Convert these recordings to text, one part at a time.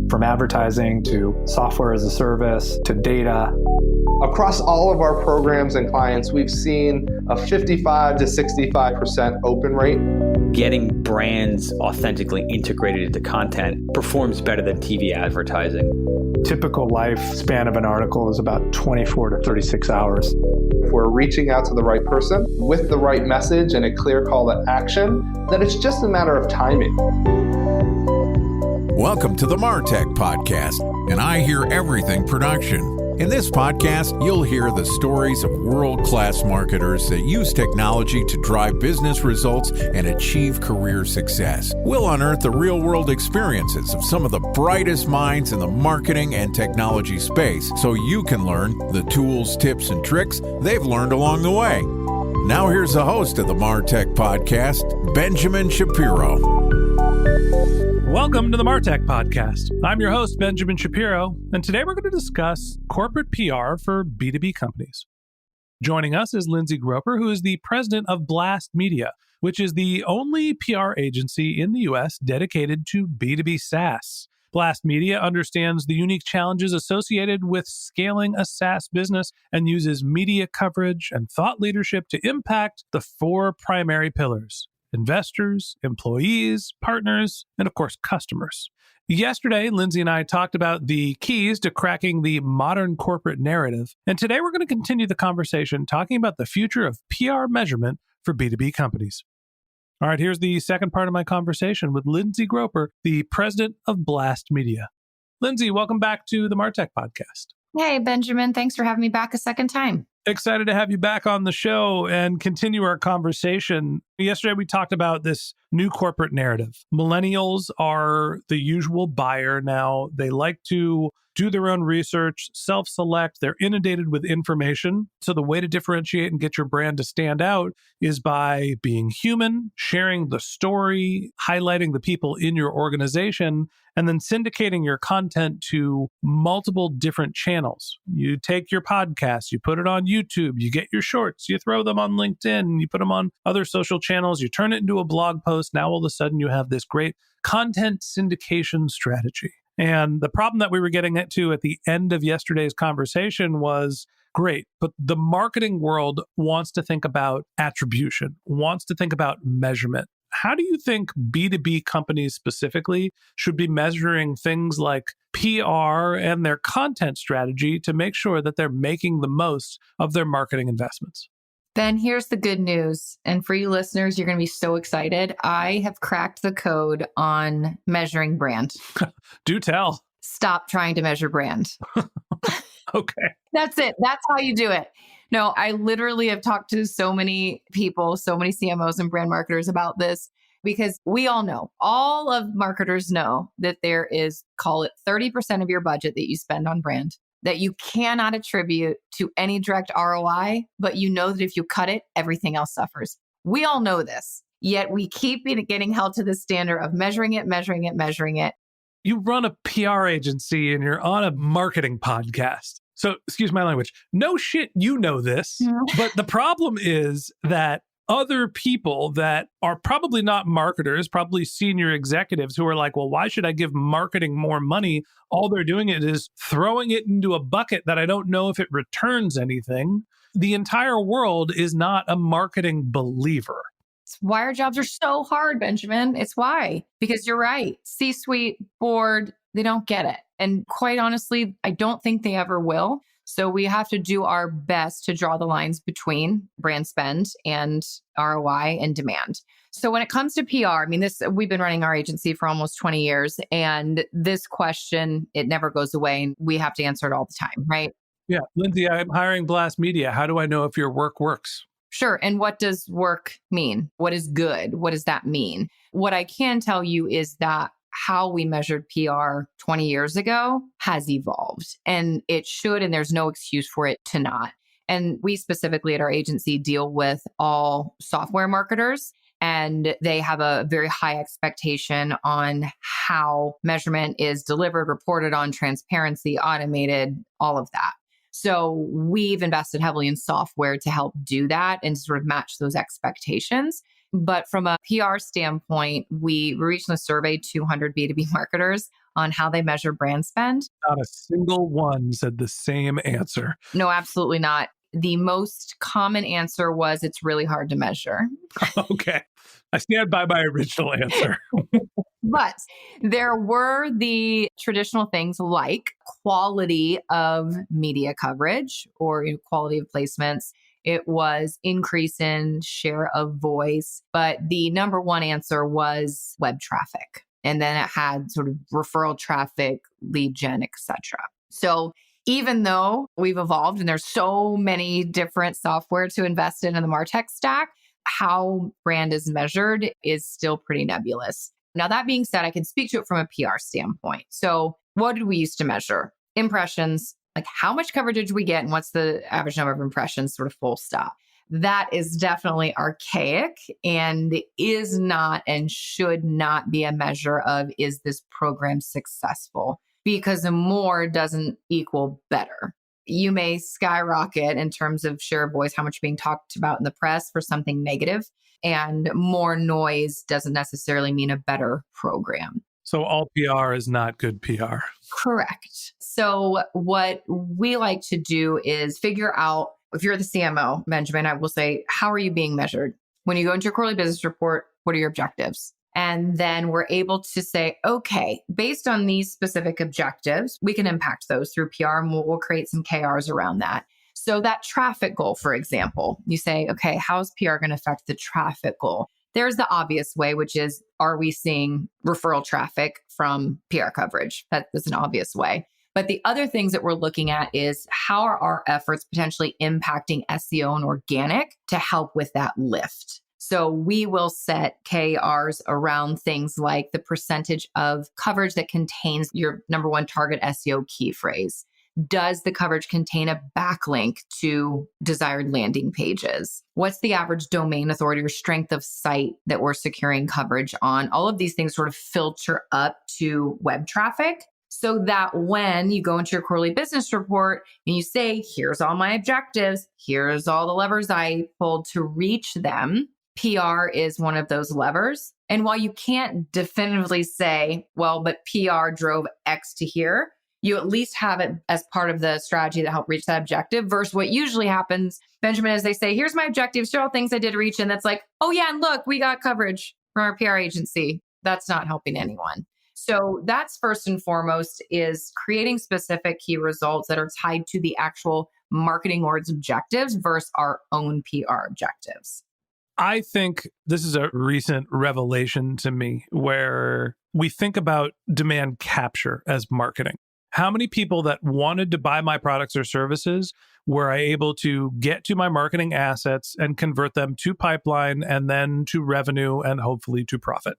From advertising to software as a service to data. Across all of our programs and clients, we've seen a 55 to 65% open rate. Getting brands authentically integrated into content performs better than TV advertising. Typical lifespan of an article is about 24 to 36 hours. If we're reaching out to the right person with the right message and a clear call to action, then it's just a matter of timing. Welcome to the MarTech Podcast, and I Hear Everything production. In this podcast, you'll hear the stories of world-class marketers that use technology to drive business results and achieve career success. We'll unearth the real-world experiences of some of the brightest minds in the marketing and technology space so you can learn the tools, tips, and tricks they've learned along the way. Now here's the host of the MarTech Podcast, Benjamin Shapiro. Welcome to the MarTech Podcast. I'm your host, Benjamin Shapiro, and today we're going to discuss corporate PR for B2B companies. Joining us is Lindsey Groepper, who is the president of BLASTmedia, which is the only PR agency in the U.S. dedicated to B2B SaaS. BLASTmedia understands the unique challenges associated with scaling a SaaS business and uses media coverage and thought leadership to impact the four primary pillars: investors, employees, partners, and of course, customers. Yesterday, Lindsay and I talked about the keys to cracking the modern corporate narrative. And today we're going to continue the conversation talking about the future of PR measurement for B2B companies. All right, here's the second part of my conversation with Lindsey Groepper, the president of BLASTmedia. Lindsay, welcome back to the MarTech Podcast. Hey, Benjamin. Thanks for having me back a second time. Excited to have you back on the show and continue our conversation. Yesterday, we talked about this new corporate narrative. Millennials are the usual buyer now. They like to do their own research, self-select. They're inundated with information. So the way to differentiate and get your brand to stand out is by being human, sharing the story, highlighting the people in your organization, and then syndicating your content to multiple different channels. You take your podcast, you put it on YouTube, you get your shorts, you throw them on LinkedIn, you put them on other social channels, you turn it into a blog post. Now all of a sudden you have this great content syndication strategy. And the problem that we were getting to at the end of yesterday's conversation was, great, but the marketing world wants to think about attribution, wants to think about measurement. How do you think B2B companies specifically should be measuring things like PR and their content strategy to make sure that they're making the most of their marketing investments? Ben, here's the good news. And for you listeners, you're going to be so excited. I have cracked the code on measuring brand. Do tell. Stop trying to measure brand. Okay. That's it. That's how you do it. No, I literally have talked to so many people, so many CMOs and brand marketers about this, because we all of marketers know that there is, call it 30% of your budget that you spend on brand that you cannot attribute to any direct ROI, but you know that if you cut it, everything else suffers. We all know this, yet we keep getting held to the standard of measuring it. You run a PR agency and you're on a marketing podcast. So, excuse my language. No shit, you know this. But the problem is that other people that are probably not marketers, probably senior executives who are like, well, why should I give marketing more money? All they're doing is throwing it into a bucket that I don't know if it returns anything. The entire world is not a marketing believer. It's why our jobs are so hard, Benjamin. It's why. Because you're right. C-suite, board, they don't get it. And quite honestly, I don't think they ever will. So we have to do our best to draw the lines between brand spend and ROI and demand. So when it comes to PR, we've been running our agency for almost 20 years. And this question, it never goes away. And we have to answer it all the time, right? Yeah. Lindsay, I'm hiring BLASTmedia. How do I know if your work works? Sure. And what does work mean? What is good? What does that mean? What I can tell you is that how we measured PR 20 years ago has evolved, and it should, and there's no excuse for it to not. And we specifically at our agency deal with all software marketers, and they have a very high expectation on how measurement is delivered, reported on, transparency, automated, all of that. So we've invested heavily in software to help do that and sort of match those expectations. But from a PR standpoint, we recently surveyed 200 B2B marketers on how they measure brand spend. Not a single one said the same answer. No, absolutely not. The most common answer was it's really hard to measure. Okay. I stand by my original answer. But there were the traditional things like quality of media coverage or quality of placements. It was increase in share of voice. But the number one answer was web traffic. And then it had sort of referral traffic, lead gen, etc. So even though we've evolved and there's so many different software to invest in the MarTech stack, how brand is measured is still pretty nebulous. Now, that being said, I can speak to it from a PR standpoint. So what did we used to measure? Impressions, like how much coverage did we get and what's the average number of impressions, sort of full stop. That is definitely archaic and is not and should not be a measure of is this program successful? Because more doesn't equal better. You may skyrocket in terms of share of voice, how much being talked about in the press for something negative, and more noise doesn't necessarily mean a better program. So all PR is not good PR. Correct. So what we like to do is figure out, if you're the CMO, Benjamin, I will say, how are you being measured? When you go into your quarterly business report, what are your objectives? And then we're able to say, okay, based on these specific objectives, we can impact those through PR and we'll create some KRs around that. So that traffic goal, for example, you say, okay, how's PR going to affect the traffic goal? There's the obvious way, which is, are we seeing referral traffic from PR coverage? That is an obvious way. But the other things that we're looking at is how are our efforts potentially impacting SEO and organic to help with that lift? So we will set KRs around things like the percentage of coverage that contains your number one target SEO key phrase. Does the coverage contain a backlink to desired landing pages? What's the average domain authority or strength of site that we're securing coverage on? All of these things sort of filter up to web traffic so that when you go into your quarterly business report and you say, here's all my objectives, here's all the levers I pulled to reach them, PR is one of those levers. And while you can't definitively say, well, but PR drove X to here, you at least have it as part of the strategy that helped reach that objective versus what usually happens, Benjamin, is they say, here's my objectives, here are all things I did reach. And that's like, oh yeah, and look, we got coverage from our PR agency. That's not helping anyone. So that's first and foremost is creating specific key results that are tied to the actual marketing org's objectives versus our own PR objectives. I think this is a recent revelation to me where we think about demand capture as marketing. How many people that wanted to buy my products or services were I able to get to my marketing assets and convert them to pipeline and then to revenue and hopefully to profit?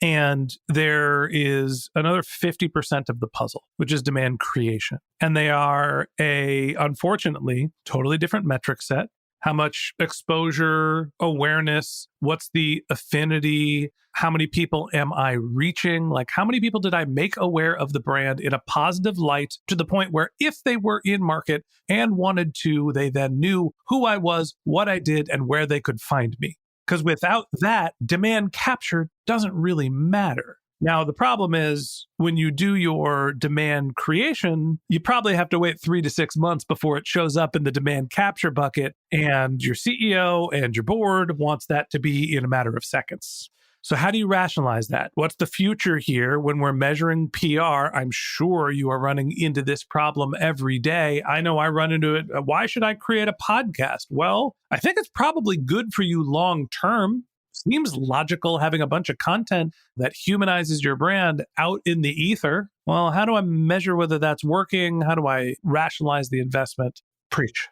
And there is another 50% of the puzzle, which is demand creation. And they are unfortunately, totally different metric set. How much exposure, awareness, what's the affinity, how many people am I reaching? Like how many people did I make aware of the brand in a positive light to the point where if they were in market and wanted to, they then knew who I was, what I did, and where they could find me. Because without that, demand capture doesn't really matter. Now, the problem is when you do your demand creation, you probably have to wait 3 to 6 months before it shows up in the demand capture bucket. And your CEO and your board wants that to be in a matter of seconds. So how do you rationalize that? What's the future here when we're measuring PR? I'm sure you are running into this problem every day. I know I run into it. Why should I create a podcast? Well, I think it's probably good for you long term. Seems logical having a bunch of content that humanizes your brand out in the ether. Well, how do I measure whether that's working? How do I rationalize the investment? Preach.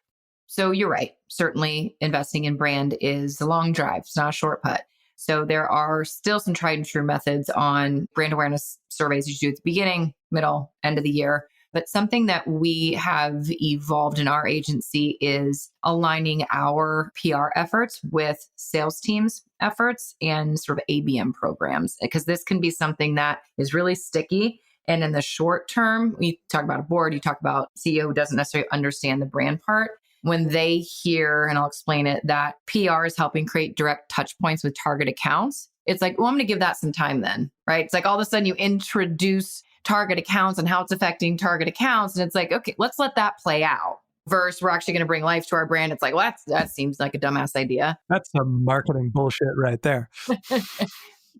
So you're right. Certainly investing in brand is a long drive. It's not a short putt. So there are still some tried and true methods on brand awareness surveys you do at the beginning, middle, end of the year. But something that we have evolved in our agency is aligning our PR efforts with sales teams' efforts and sort of ABM programs, because this can be something that is really sticky. And in the short term, you talk about a board, you talk about CEO who doesn't necessarily understand the brand part. when they hear, and I'll explain it, that PR is helping create direct touch points with target accounts, it's like, well, I'm going to give that some time then, right? It's like all of a sudden you introduce target accounts and how it's affecting target accounts. And it's like, okay, let's let that play out. Versus we're actually going to bring life to our brand. It's like, well, that seems like a dumbass idea. That's some marketing bullshit right there.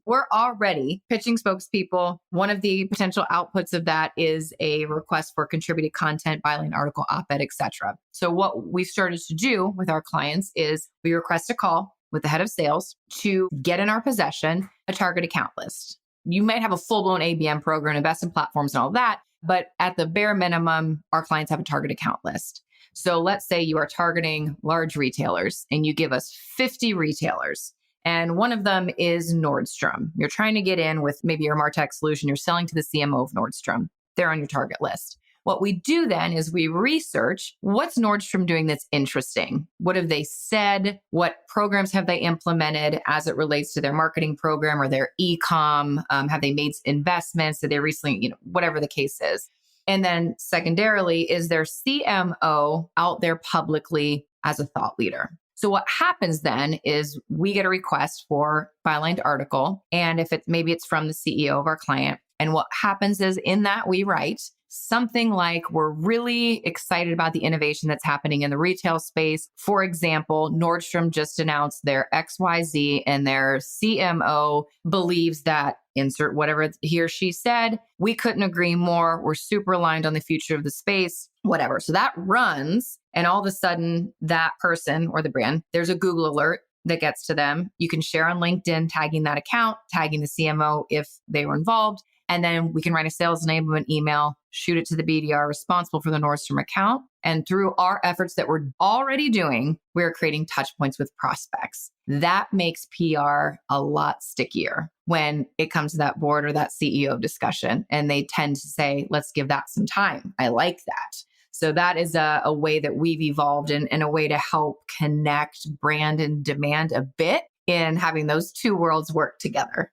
We're already pitching spokespeople. One of the potential outputs of that is a request for contributed content, byline article, op-ed, etc. So what we started to do with our clients is we request a call with the head of sales to get in our possession a target account list. You might have a full-blown ABM program, invest in platforms and all that, but at the bare minimum, our clients have a target account list. So let's say you are targeting large retailers and you give us 50 retailers. And one of them is Nordstrom. You're trying to get in with maybe your MarTech solution. You're selling to the CMO of Nordstrom. They're on your target list. What we do then is we research what's Nordstrom doing that's interesting. What have they said? What programs have they implemented as it relates to their marketing program or their e-com? Have they made investments? Did they recently, whatever the case is. And then secondarily, is their CMO out there publicly as a thought leader? So what happens then is we get a request for bylined article. And if maybe it's from the CEO of our client. And what happens is in that we write something like, we're really excited about the innovation that's happening in the retail space. For example, Nordstrom just announced their XYZ and their CMO believes that insert whatever he or she said. We couldn't agree more. We're super aligned on the future of the space, whatever. So that runs. And all of a sudden that person or the brand, there's a Google alert that gets to them. You can share on LinkedIn, tagging that account, tagging the CMO if they were involved. And then we can write a sales enablement email, shoot it to the BDR responsible for the Nordstrom account. And through our efforts that we're already doing, we're creating touch points with prospects. That makes PR a lot stickier when it comes to that board or that CEO discussion. And they tend to say, let's give that some time. I like that. So that is a way that we've evolved in a way to help connect brand and demand a bit in having those two worlds work together.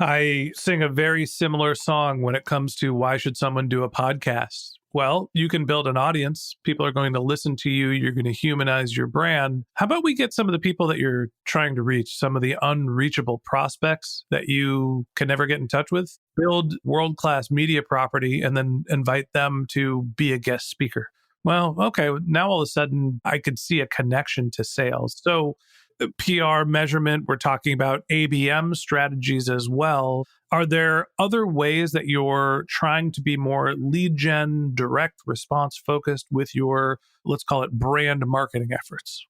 I sing a very similar song when it comes to why should someone do a podcast? Well, you can build an audience. People are going to listen to you. You're going to humanize your brand. How about we get some of the people that you're trying to reach, some of the unreachable prospects that you can never get in touch with, build world-class media property, and then invite them to be a guest speaker. Well, okay, now all of a sudden I could see a connection to sales. So PR measurement, we're talking about ABM strategies as well. Are there other ways that you're trying to be more lead gen, direct response focused with your, let's call it brand marketing efforts?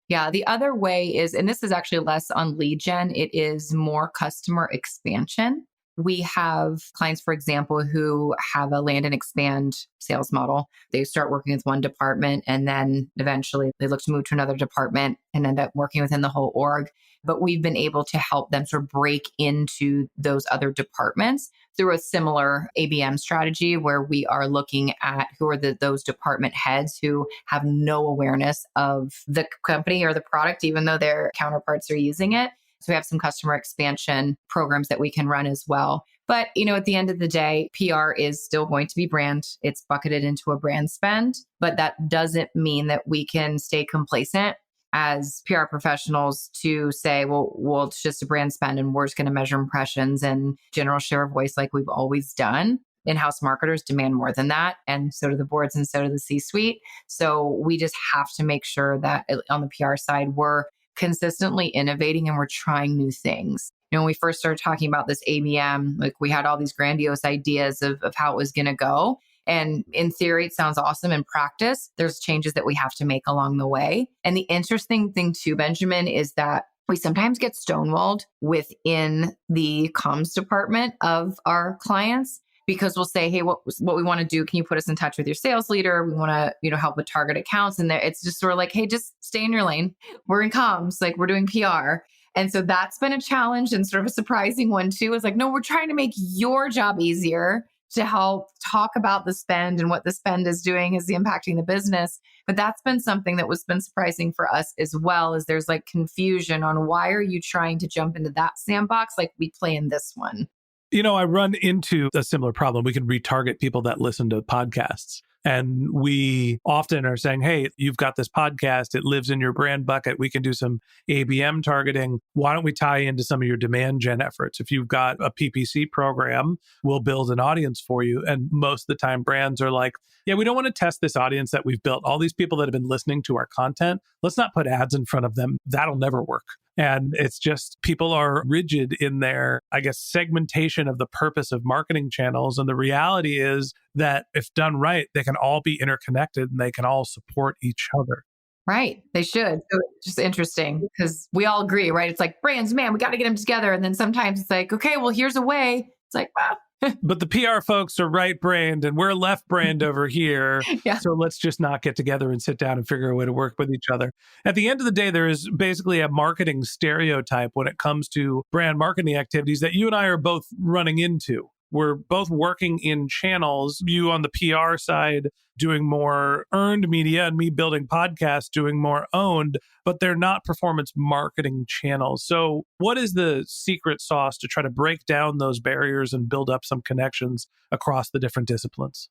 Yeah, the other way is, and this is actually less on lead gen, it is more customer expansion. We have clients, for example, who have a land and expand sales model. They start working with one department and then eventually they look to move to another department and end up working within the whole org. But we've been able to help them sort of break into those other departments through a similar ABM strategy where we are looking at who are those department heads who have no awareness of the company or the product, even though their counterparts are using it. So we have some customer expansion programs that we can run as well. But, at the end of the day, PR is still going to be brand. It's bucketed into a brand spend, but that doesn't mean that we can stay complacent as PR professionals to say, well, it's just a brand spend and we're just going to measure impressions and general share of voice like we've always done. In-house marketers demand more than that. And so do the boards and so do the C-suite. So we just have to make sure that on the PR side, we're consistently innovating and we're trying new things. When we first started talking about this ABM, like we had all these grandiose ideas of how it was going to go. And in theory, it sounds awesome. In practice, there's changes that we have to make along the way. And the interesting thing too, Benjamin, is that we sometimes get stonewalled within the comms department of our clients because we'll say, hey, what we want to do, can you put us in touch with your sales leader? We want to, help with target accounts. And it's just sort of like, hey, just stay in your lane. We're in comms, like we're doing PR. And so that's been a challenge and sort of a surprising one too. It's like, no, we're trying to make your job easier to help talk about the spend and what the spend is doing is impacting the business. But that's been something that was been surprising for us as well, is there's like confusion on why are you trying to jump into that sandbox like we play in this one. I run into a similar problem. We can retarget people that listen to podcasts. And we often are saying, hey, you've got this podcast. It lives in your brand bucket. We can do some ABM targeting. Why don't we tie into some of your demand gen efforts? If you've got a PPC program, we'll build an audience for you. And most of the time brands are like, yeah, we don't want to test this audience that we've built. All these people that have been listening to our content, let's not put ads in front of them. That'll never work. And it's just people are rigid in their, I guess, segmentation of the purpose of marketing channels. And the reality is that if done right, they can all be interconnected and they can all support each other. Right. They should. So it's just interesting because we all agree, right? It's like brands, man, we got to get them together. And then sometimes it's like, okay, well, here's a way. It's like, wow. But the PR folks are right-brained and we're left-brained over here. Yeah. So let's just not get together and sit down and figure a way to work with each other. At the end of the day, there is basically a marketing stereotype when it comes to brand marketing activities that you and I are both running into. We're both working in channels, you on the PR side doing more earned media and me building podcasts doing more owned, but they're not performance marketing channels. So what is the secret sauce to try to break down those barriers and build up some connections across the different disciplines?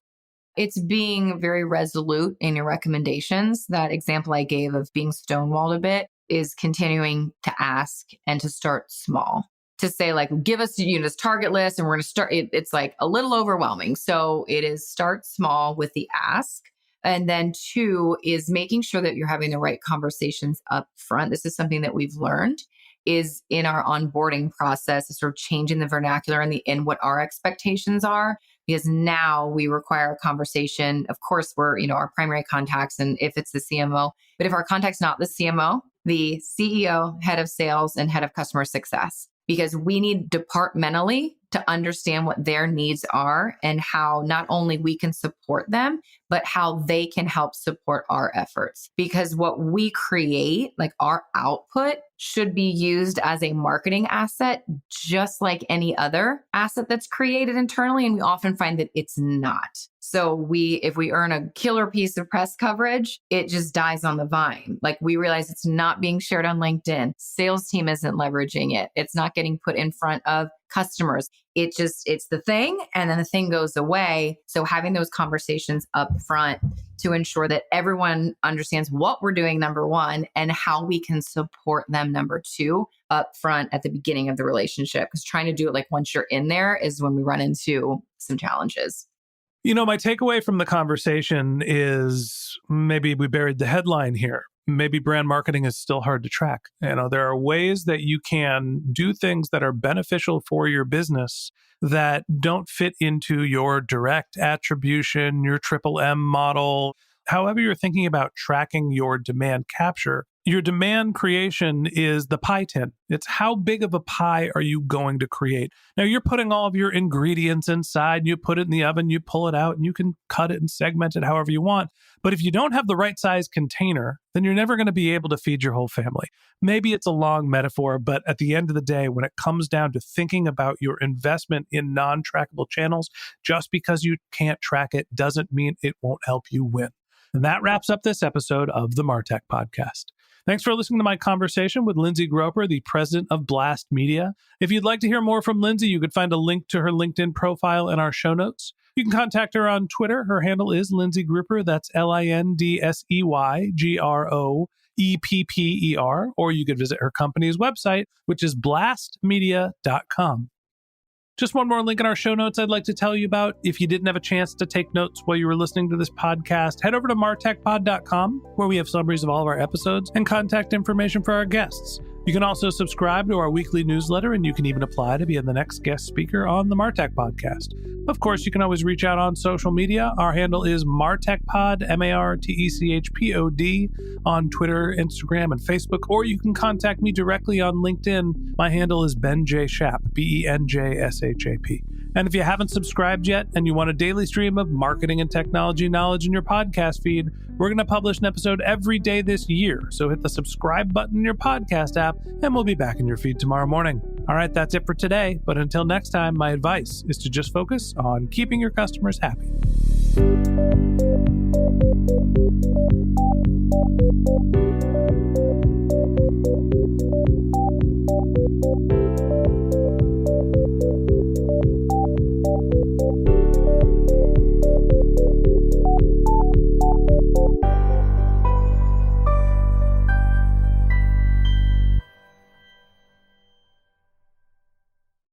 It's being very resolute in your recommendations. That example I gave of being stonewalled a bit is continuing to ask and to start small. To say like, give us this target list and we're going to start, it's like a little overwhelming. So it is start small with the ask. And then 2 is making sure that you're having the right conversations up front. This is something that we've learned is in our onboarding process, is sort of changing the vernacular and what our expectations are. Because now we require a conversation. Of course, we're, our primary contacts and if it's the CMO, but if our contact's not the CMO, the CEO, head of sales, and head of customer success. Because we need departmentally to understand what their needs are and how not only we can support them, but how they can help support our efforts. Because what we create, like our output, should be used as a marketing asset, just like any other asset that's created internally. And we often find that it's not. So if we earn a killer piece of press coverage, it just dies on the vine. Like we realize it's not being shared on LinkedIn. Sales team isn't leveraging it. It's not getting put in front of customers. It's the thing, and then the thing goes away. So having those conversations up front to ensure that everyone understands what we're doing, number 1, and how we can support them, number 2, up front at the beginning of the relationship. Because trying to do it like once you're in there is when we run into some challenges. My takeaway from the conversation is maybe we buried the headline here. Maybe brand marketing is still hard to track. There are ways that you can do things that are beneficial for your business that don't fit into your direct attribution, your triple M model. However you're thinking about tracking your demand capture, your demand creation is the pie tin. It's how big of a pie are you going to create? Now, you're putting all of your ingredients inside, you put it in the oven, you pull it out, and you can cut it and segment it however you want. But if you don't have the right size container, then you're never going to be able to feed your whole family. Maybe it's a long metaphor, but at the end of the day, when it comes down to thinking about your investment in non-trackable channels, just because you can't track it doesn't mean it won't help you win. And that wraps up this episode of the MarTech Podcast. Thanks for listening to my conversation with Lindsey Groepper, the president of BLASTmedia. If you'd like to hear more from Lindsay, you could find a link to her LinkedIn profile in our show notes. You can contact her on Twitter. Her handle is Lindsey Groepper. That's LINDSEYGROEPPER. Or you could visit her company's website, which is blastmedia.com. Just one more link in our show notes I'd like to tell you about. If you didn't have a chance to take notes while you were listening to this podcast, head over to martechpod.com, where we have summaries of all of our episodes and contact information for our guests. You can also subscribe to our weekly newsletter, and you can even apply to be the next guest speaker on the MarTech Podcast. Of course, you can always reach out on social media. Our handle is MarTechPod, MarTechPod, on Twitter, Instagram, and Facebook, or you can contact me directly on LinkedIn. My handle is Ben J. Shap, BenJShap. And if you haven't subscribed yet and you want a daily stream of marketing and technology knowledge in your podcast feed, we're going to publish an episode every day this year. So hit the subscribe button in your podcast app, and we'll be back in your feed tomorrow morning. All right, that's it for today. But until next time, my advice is to just focus on keeping your customers happy.